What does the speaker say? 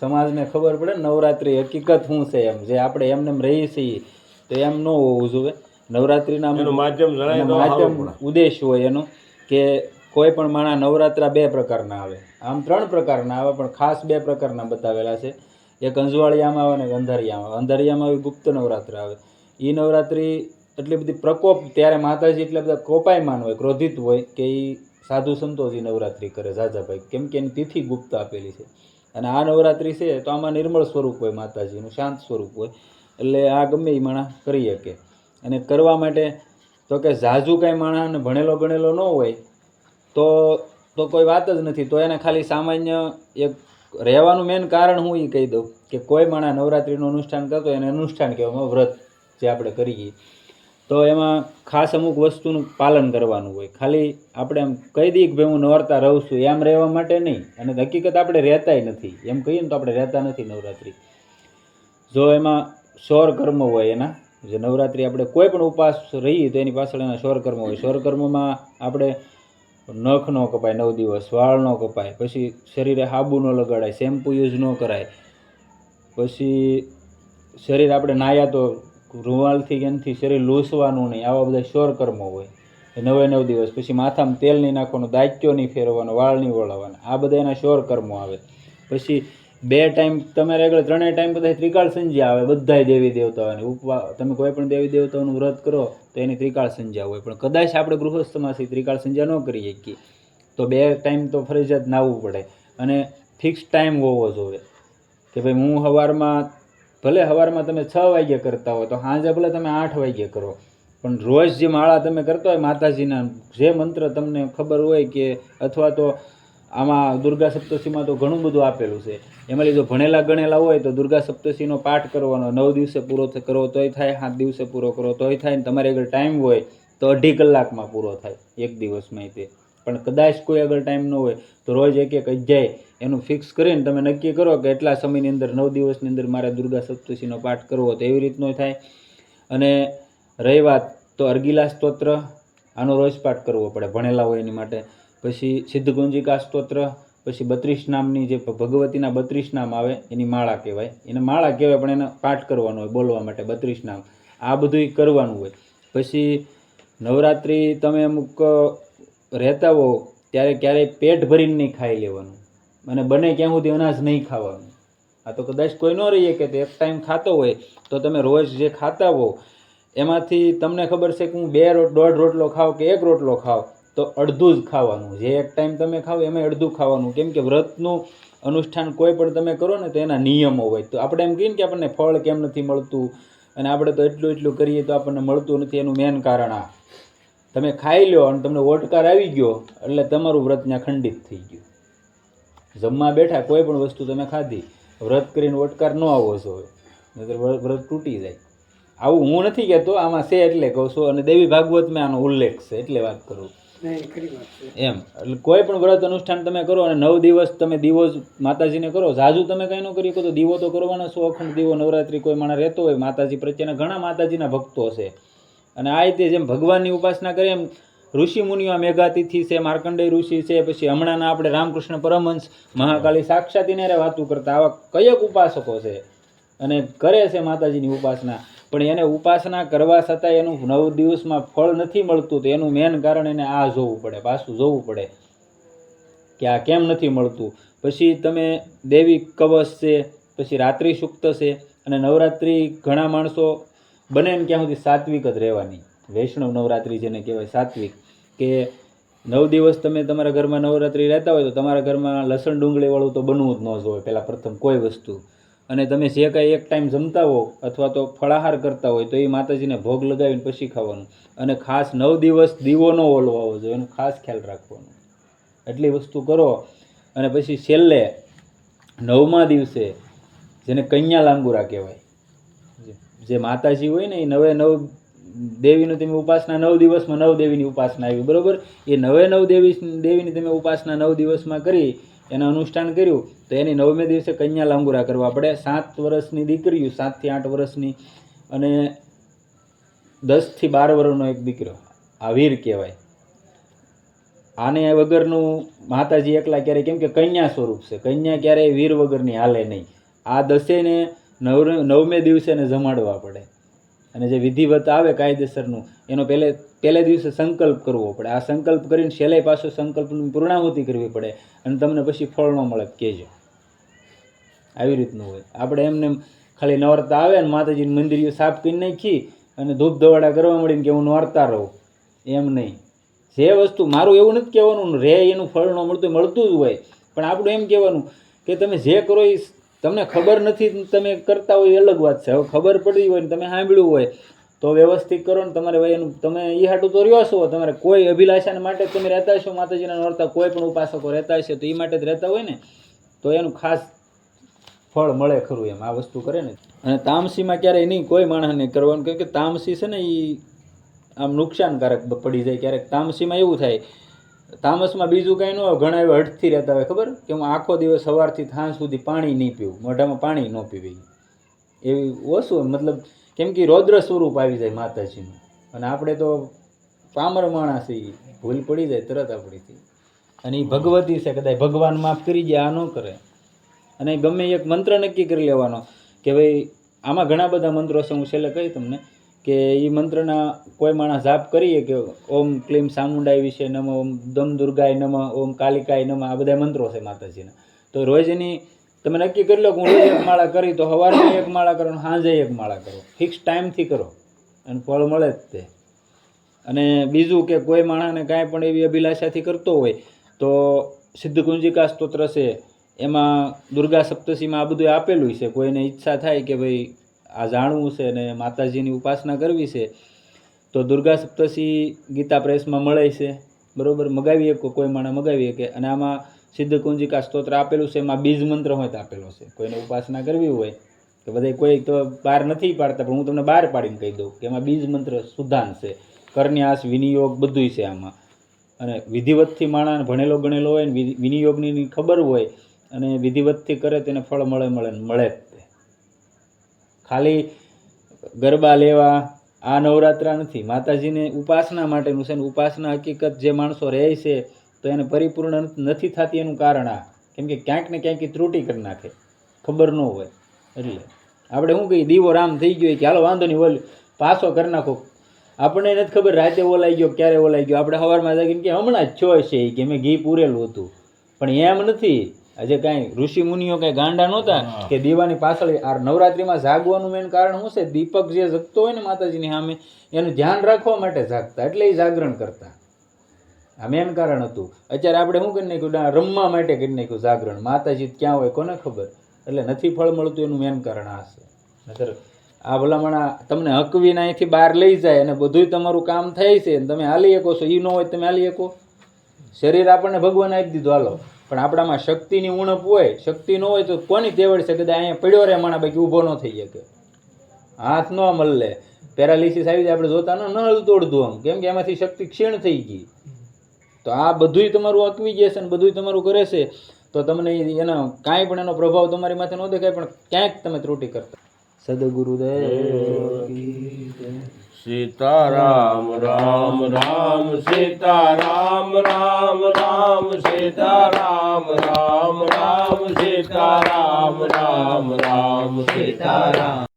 સમાજને ખબર પડે નવરાત્રિ હકીકત શું છે એમ. જે આપણે એમને એમ રહીએ છીએ તો એમ ન હોવું જોઈએ. નવરાત્રિના માધ્યમ ઉદ્દેશ હોય એનો કે કોઈ પણ માણસ નવરાત્રા 2 પ્રકારના આવે, આમ 3 પ્રકારના આવે, પણ ખાસ 2 પ્રકારના બતાવેલા છે. એક અંજવાળિયામાં આવે ને એક અંધારિયામાં આવે. અંધારિયામાં આવી ગુપ્ત નવરાત્રા આવે. એ નવરાત્રિ એટલી બધી પ્રકોપ, ત્યારે માતાજી એટલા બધા કોપાયમાન હોય, ક્રોધિત હોય કે એ સાધુ સંતોષી નવરાત્રિ કરે જાજાભાઈ, કેમ કે એની તિથિ ગુપ્ત આપેલી છે. અને આ નવરાત્રિ છે તો આમાં નિર્મળ સ્વરૂપ હોય માતાજીનું, શાંત સ્વરૂપ હોય, એટલે આ ગમે એ માણસ કરી શકે. અને કરવા માટે તો કે ઝાઝુ કાંઈ માણસને ભણેલો ગણેલો ન હોય તો કોઈ વાત જ નથી. તો એને ખાલી સામાન્ય એક રહેવાનું મેન કારણ હું એ કહી દઉં કે કોઈ માણસ નવરાત્રિનું અનુષ્ઠાન કરતો હોય એને અનુષ્ઠાન કહેવામાં, વ્રત જે આપણે કરીએ તો એમાં ખાસ અમુક વસ્તુનું પાલન કરવાનું હોય. ખાલી આપણે એમ કહી દઈએ કે ભાઈ હું નવરતા રહું છું, એમ રહેવા માટે નહીં. અને હકીકત આપણે રહેતાય નથી, એમ કહીએ ને તો આપણે રહેતા નથી નવરાત્રિ. જો એમાં શૌર કર્મ હોય એના, જે નવરાત્રિ આપણે કોઈ પણ ઉપાસ રહીએ તો એની પાછળ એના શૌર કર્મ હોય. શૌર કર્મમાં આપણે નખ ન કપાય 9 દિવસ, વાળ ન કપાય, પછી શરીરે સાબુ ન લગાડાય, શેમ્પુ યુઝ ન કરાય, પછી શરીર આપણે નાહ્યા તો રૂમાલથી કે એનાથી શરીર લૂસવાનું નહીં. આવા બધા શૌર કર્મો હોય 9 દિવસ. પછી માથામાં તેલ નહીં નાખવાનું, દાયક્યો નહીં ફેરવવાનો, વાળ નહીં વળાવવાના, આ બધા એના શૌર કર્મો આવે. પછી 2 ટાઈમ તમે રેગ્યુલર 3 ટાઈમ બધા ત્રિકાળ સંધ્યા આવે, બધાય દેવી દેવતાઓની તમે કોઈ પણ દેવી દેવતાઓનું વ્રત કરો તો એની ત્રિકાળ સંધ્યા હોય. પણ કદાચ આપણે ગૃહસ્થમાંથી ત્રિકાળ સંધ્યા ન કરી શકીએ તો 2 ટાઈમ તો ફરજિયાત નાહવું પડે. અને ફિક્સ ટાઈમ હોવો જોઈએ કે ભાઈ હું સવારમાં તમે 6 વાગ્યે કરતા હોય તો સાંજે ભલે તમે 8 વાગ્યે કરો, પણ રોજ જે માળા તમે કરતા હોય માતાજીના, જે મંત્ર તમને ખબર હોય કે, અથવા તો આમાં દુર્ગા સપ્તશીમાં તો ઘણું બધું આપેલું છે. એમાં જો ભણેલા ગણેલા હોય તો દુર્ગા સપ્તશીનો પાઠ કરવાનો, 9 દિવસે પૂરો કરો તોય થાય, 7 દિવસે પૂરો કરો તોય થાય, ને તમારે અગર ટાઈમ હોય તો 2.5 કલાકમાં પૂરો થાય, 1 દિવસમાં. તે પણ કદાચ કોઈ અગર ટાઈમ ન હોય તો રોજ 1 અધ્યાય એનું ફિક્સ કરીને તમે નક્કી કરો કે એટલા સમયની અંદર 9 દિવસની અંદર મારે દુર્ગા સપ્તશીનો પાઠ કરવો, તો એવી રીતનો થાય. અને રહી વાત તો અર્ગિલા સ્તોત્ર, આનો રોજ પાઠ કરવો પડે ભણેલા હોય એની માટે. પછી સિદ્ધગુંજિકા સ્તોત્ર, પછી 32 નામની જે ભગવતીના 32 નામ આવે એની માળા કહેવાય. એને માળા કહેવાય પણ એને પાઠ કરવાનો હોય બોલવા માટે 32 નામ. આ બધું કરવાનું હોય. પછી નવરાત્રિ તમે અમુક રહેતા હો ત્યારે ક્યારેય પેટ ભરીને નહીં ખાઈ લેવાનું, અને બને ક્યાં સુધી અનાજ નહીં ખાવાનું. આ તો કદાચ કોઈ ન રહીએ કે એક ટાઈમ ખાતો હોય તો તમે રોજ જે ખાતા હો એમાંથી તમને ખબર છે કે હું 2.5 રોટલો ખાવ કે 1 રોટલો ખાવ તો અડધું જ ખાવાનું. જે એક ટાઈમ તમે ખાવ એમાં અડધું ખાવાનું. કેમ કે વ્રતનું અનુષ્ઠાન કોઈ પણ તમે કરો ને તો એના નિયમો હોય. તો આપણે એમ કહીએ ને કે આપણને ફળ કેમ નથી મળતું અને આપણે તો એટલું કરીએ તો આપણને મળતું નથી, એનું મેન કારણ આ. તમે ખાઈ લો અને તમને ઓટકાર આવી ગયો એટલે તમારું વ્રત ત્યાં ખંડિત થઈ ગયું. જમવા બેઠા કોઈ પણ વસ્તુ તમે ખાધી, વ્રત કરીને ઓટકાર ન આવવો જોઈએ, નહીંતર વ્રત તૂટી જાય. આવું હું નથી કહેતો, આમાં છે એટલે કહું છું. અને દેવી ભાગવતમાં આનો ઉલ્લેખ છે એટલે વાત કરું એમ. એટલે કોઈ પણ વ્રત અનુષ્ઠાન તમે કરો અને 9 દિવસ તમે દીવો માતાજીને કરો, ઝાઝુ તમે કંઈ ન કરી શકો તો દીવો તો કરવાનો છો. અખંડ દીવો નવરાત્રિ કોઈ માણસ રહેતો હોય માતાજી પ્રત્યેના, ઘણા માતાજીના ભક્તો છે. અને આ રીતે જેમ ભગવાનની ઉપાસના કરીએ એમ ઋષિ મુનિઓ, મેઘાતિથિ છે, માર્કંડેય ઋષિ છે, પછી હમણાંના આપણે રામકૃષ્ણ પરમહંસ, મહાકાળી સાક્ષાત એને વાતું કરતા, આવા કયેક ઉપાસકો છે અને કરે છે માતાજીની ઉપાસના. પણ એને ઉપાસના કરવા છતાં એનું 9 દિવસમાં ફળ નથી મળતું. તો એનું મેન કારણ એને આ જોવું પડે, પાછું જોવું પડે કે આ કેમ નથી મળતું. પછી તમે દેવી કવચ છે, પછી રાત્રિ સૂક્ત છે. અને નવરાત્રિ ઘણા માણસો બને ને ક્યાં સુધી સાત્વિક જ રહેવાની, વૈષ્ણવ નવરાત્રિ જેને કહેવાય સાત્વિક, કે 9 દિવસ તમે તમારા ઘરમાં નવરાત્રિ રહેતા હોય તો તમારા ઘરમાં લસણ ડુંગળીવાળું તો બનવું જ ન જોઈએ પહેલાં પ્રથમ કોઈ વસ્તુ. અને તમે જે કાંઈ એક ટાઈમ જમતા હો અથવા તો ફળાહાર કરતા હોય તો એ માતાજીને ભોગ લગાવીને પછી ખાવાનું. અને ખાસ 9 દિવસ દીવો ન ઓલવાવો જોઈએ, એનું ખાસ ખ્યાલ રાખવાનો. એટલી વસ્તુ કરો. અને પછી છેલ્લે 9મા દિવસે જેને કન્યા લાંગુરા કહેવાય, જે માતાજી હોય ને એ 9 દેવીની તમે ઉપાસના 9 દિવસમાં 9 દેવીની ઉપાસના આવી, બરાબર. એ 9 દેવીની તમે ઉપાસના 9 દિવસમાં કરી, એનું અનુષ્ઠાન કર્યું તો એની 9મે દિવસે કન્યા લાંગુરા કરવા પડે. 7 વર્ષની દીકરીઓ, 7 થી 8 વર્ષની, અને 10 થી 12 વર્ષનો એક દીકરો, આ વીર કહેવાય. આને વગરનું માતાજી એકલા ક્યારેય, કેમ કે કન્યા સ્વરૂપ છે, કન્યા ક્યારેય વીર વગરની હાલે નહીં. આ દસેને નવમે દિવસે ને જમાડવા પડે, અને જે વિધિવત આવે કાયદેસરનું એનો પહેલે દિવસે સંકલ્પ કરવો પડે. આ સંકલ્પ કરીને છેલ્લે પાછો સંકલ્પની પૂર્ણાહુતિ કરવી પડે, અને તમને પછી ફળ ન મળે કહેજો. આવી રીતનું હોય. આપણે એમને ખાલી નોરતા આવે ને માતાજીની મંદિર સાફ કરી નાખી અને ધૂપ ધવાડા કરવા મળીને કે હું નોરતા રહું, એમ નહીં. જે વસ્તુ, મારું એવું નથી કહેવાનું રે એનું ફળ ન મળતું જ હોય, પણ આપણું એમ કહેવાનું કે તમે જે કરો એ તમને ખબર નથી, તમે કરતા હોય એ અલગ વાત છે. હવે ખબર પડી હોય ને તમે સાંભળ્યું હોય તો વ્યવસ્થિત કરો ને. તમારે એનું તમે એ હાટું તો રહ્યો છો, તમારે કોઈ અભિલાષાને માટે તમે રહેતા હશો, માતાજીના નોરતા કોઈ પણ ઉપાસકો રહેતા હશે તો એ માટે જ રહેતા હોય ને, તો એનું ખાસ ફળ મળે ખરું એમ આ વસ્તુ કરે ને. અને તામસીમાં ક્યારેય નહીં કોઈ માણસને કરવાનું, કેમ કે તામસી છે ને એ આમ નુકસાનકારક પડી જાય ક્યારેક. તામસીમાં એવું થાય, તામસમાં બીજું કાંઈ ન હોય, ઘણા એવા હઠથી રહેતા હોય, ખબર કે હું આખો દિવસ સવારથી સાંજ સુધી પાણી નહીં પીવું, મોઢામાં પાણી ન પીવી, એવી ઓછું મતલબ, કેમ કે રૌદ્ર સ્વરૂપ આવી જાય માતાજીનું. અને આપણે તો પામર માણસ છીએ, ભૂલ પડી જાય તરત આપણીથી. અને એ ભગવતી છે, કદાચ ભગવાન માફ કરી જાય, આ ન કરે. અને ગમે એક મંત્ર નક્કી કરી લેવાનો કે ભાઈ આમાં ઘણા બધા મંત્રો છે, હું છેલ્લે કહી તમને કે એ મંત્રના કોઈ માણસ જાપ કરીએ કે ઓમ ક્લીમ ચામુંડાઈ વિશે નમ, ઓમ દમ દુર્ગાય નમ, ઓમ કાલિકાય નમ, આ બધા મંત્રો છે માતાજીના. તો રોજ એની તમે નક્કી કરી લો કે હું રોજ એક માળા કરી, તો સવારમાં એક માળા કરો, સાંજે એક માળા કરો, ફિક્સ ટાઈમથી કરો અને ફળ મળે જ તે. અને બીજું કે કોઈ માણસને કાંઈ પણ એવી અભિલાષાથી કરતો હોય તો સિદ્ધકુંજિકા સ્તોત્ર છે, એમાં દુર્ગા સપ્તશીમાં આ બધું આપેલું છે. કોઈને ઈચ્છા થાય કે ભાઈ આ જાણવું છે ને માતાજીની ઉપાસના કરવી છે તો દુર્ગા સપ્તશી ગીતા પ્રેસમાં મળે છે, બરાબર, મગાવી શકો, કોઈ માણસ મગાવી શકે. અને આમાં સિદ્ધકુંજિકા સ્તોત્ર આપેલું છે, એમાં બીજ મંત્ર હોય તો આપેલો છે. કોઈને ઉપાસના કરવી હોય તો બધા કોઈ તો બહાર નથી પાડતા, પણ હું તમને બહાર પાડીને કહી દઉં કે એમાં બીજ મંત્ર સુધાન છે, કરન્યાસ, વિનિયોગ બધું છે આમાં. અને વિધિવતથી માણસ ભણેલો ગણેલો હોય ને વિનિયોગની ખબર હોય અને વિધિવતથી કરે તેને ફળ મળે જ તે. ખાલી ગરબા લેવા આ નવરાત્રા નથી, માતાજીને ઉપાસના માટેનું છે. ને ઉપાસના હકીકત જે માણસો રહે છે તો એને પરિપૂર્ણ નથી થતી, એનું કારણ આ, કેમ કે ક્યાંક ને ક્યાંક ત્રુટી કરી નાખે, ખબર ન હોય. એટલે આપણે શું કહીએ, દીવો રામ થઈ ગયો કે હાલો વાંધો નહીં ઓલ પાછો કરી નાખો, આપણને નથી ખબર રાતે ઓલાઈ ગયો ક્યારે ઓલાઈ ગયો. આપણે સવારમાં જાગીને કે હમણાં જ છો છે કે મેં ઘી પૂરેલું હતું, પણ એમ નથી. આજે કાંઈ ઋષિ મુનિઓ કાંઈ ગાંડા નહોતા કે દીવાની પાછળ. આ નવરાત્રિમાં જાગવાનું મેન કારણ શું છે, દીપક જે જગતો હોય ને માતાજીની સામે એનું ધ્યાન રાખવા માટે જાગતા, એટલે એ જાગરણ કરતા. આ મેન કારણ હતું. અત્યારે આપણે શું કરી નાખ્યું, રમવા માટે કરી નાખ્યું જાગરણ. માતાજી ક્યાં હોય કોને ખબર. એટલે નથી ફળ મળતું એનું મેન કારણ આ છે. નહીતર આ ભલામણા તમને હકવીને અહીંથી બહાર લઈ જાય અને બધું તમારું કામ થાય છે, તમે હાલી શકો છો. એ ન હોય તમે હાલી શકો. શરીર આપણને ભગવાન આપી દીધું હાલો, પણ આપણામાં શક્તિની ઉણપ હોય, શક્તિ ન હોય તો કોની તેવડ છે, કદાચ અહીંયા પડ્યો રહે માણા બાકી ઊભો ન થઈ શકે, હાથ ન મળે, પેરાલિસિસ આવી જાય, આપણે જોતા ન હલતું અડધું આમ, કેમ કે એમાંથી શક્તિ ક્ષીણ થઈ ગઈ. તો આ બધુંય તમારું અકવી જશે ને બધુંય તમારું કરે છે, તો તમને એનો કાંઈ પણ એનો પ્રભાવ તમારી માથે ન દેખાય, પણ ક્યાંક તમે ત્રુટિ કરતા. સદગુરુદેવ સીતારામ રામ રામ સીતારામ રામ રામ સીતારામ રામ રામ સીતારામ રામ રામ સીતારામ.